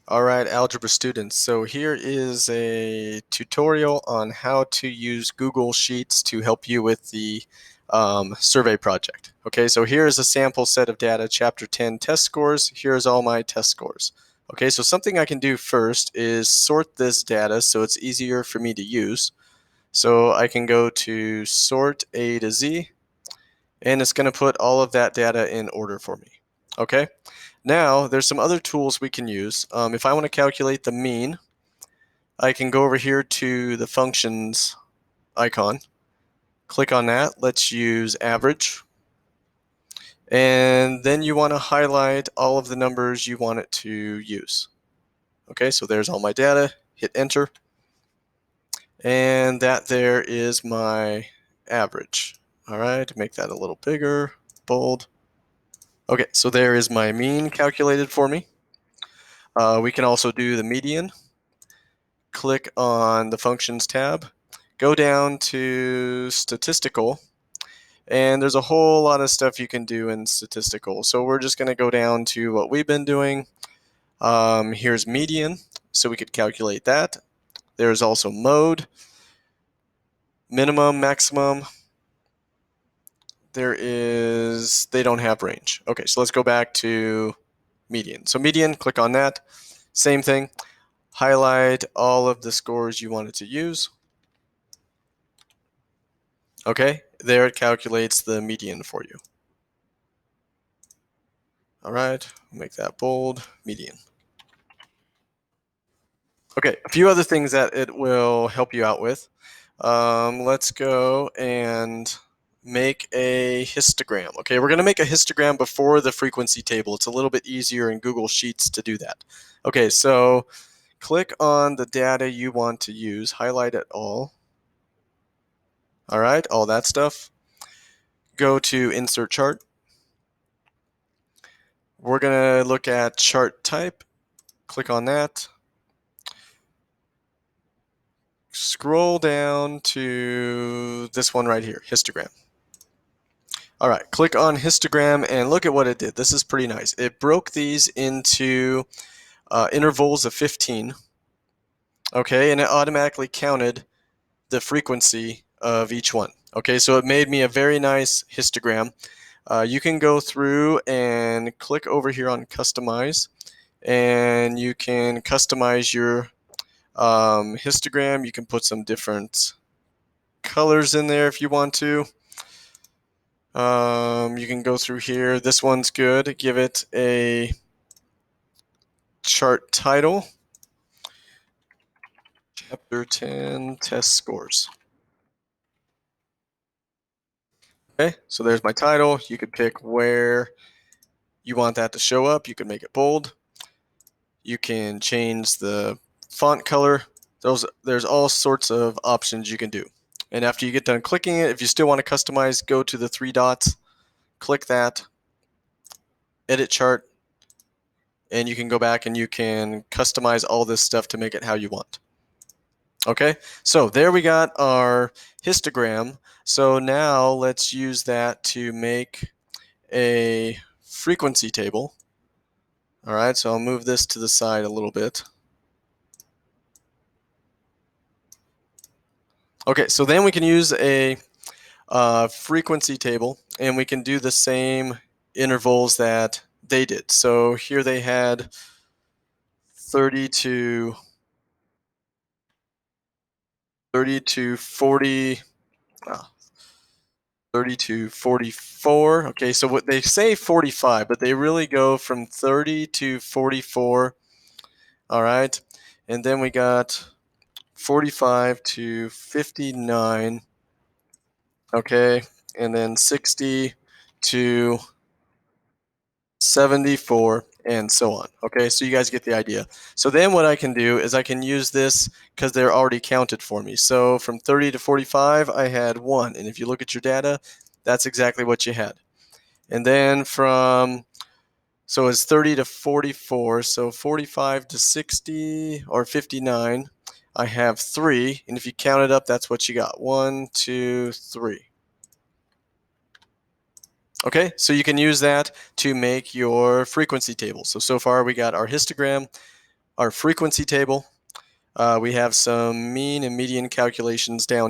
All right, algebra students. So here is a tutorial on how to use Google Sheets to help you with the survey project. Okay, so here's a sample set of data, chapter 10 test scores. Here's all my test scores. Okay, so something I can do first is sort this data so it's easier for me to use. So I can go to sort A to Z, and it's going to put all of that data in order for me. Okay. Now, there's some other tools we can use. If I want to calculate the mean, I can go over here to the functions icon, click on that. Let's use average. And then you want to highlight all of the numbers you want it to use. Okay, so there's all my data. Hit enter. And that there is my average. All right, make that a little bigger, bold. Okay, so there is my mean calculated for me. We can also do the median. Click on the functions tab, go down to statistical, and there's a whole lot of stuff you can do in statistical. So we're just going to go down to what we've been doing. Here's median, so we could calculate that. There's also mode, minimum, maximum. They don't have range. Okay, so let's go back to median. So median, click on that. Same thing. Highlight all of the scores you wanted to use. Okay, there it calculates the median for you. All right, make that bold, median. Okay, a few other things that it will help you out with. Let's go and make a histogram. Okay, we're going to make a histogram before the frequency table. It's a little bit easier in Google Sheets to do that. Okay, so click on the data you want to use, highlight it all. All right, all that stuff. Go to insert chart. We're going to look at chart type. Click on that. Scroll down to this one right here, histogram. All right, click on histogram and look at what it did. This is pretty nice. It broke these into intervals of 15. Okay, and it automatically counted the frequency of each one. Okay, so it made me a very nice histogram. You can go through and click over here on customize, and you can customize your histogram. You can put some different colors in there if you want to. You can go through here. This one's good. Give it a chart title. Chapter 10 test scores. Okay, so there's my title. You could pick where you want that to show up. You can make it bold. You can change the font color. There's all sorts of options you can do. And after you get done clicking it, if you still want to customize, go to the three dots, click that, edit chart, and you can go back and you can customize all this stuff to make it how you want. Okay, so there we got our histogram. So now let's use that to make a frequency table. All right, so I'll move this to the side a little bit. Okay, so then we can use a frequency table, and we can do the same intervals that they did. So here they had 30 to 40, 30 to 44. Okay, so what they say 45, but they really go from 30 to 44. All right, and then we got 45 to 59. Okay, and then 60 to 74, and so on. Okay, so you guys get the idea. So then what I can do is I can use this because they're already counted for me. So from 30 to 45, I had 1. And if you look at your data, that's exactly what you had. And then so it's 30 to 44. So 45 to 60 or 59, I have 3. And if you count it up, that's what you got. 1, 2, 3. Okay, so you can use that to make your frequency table. So far we got our histogram, our frequency table. We have some mean and median calculations down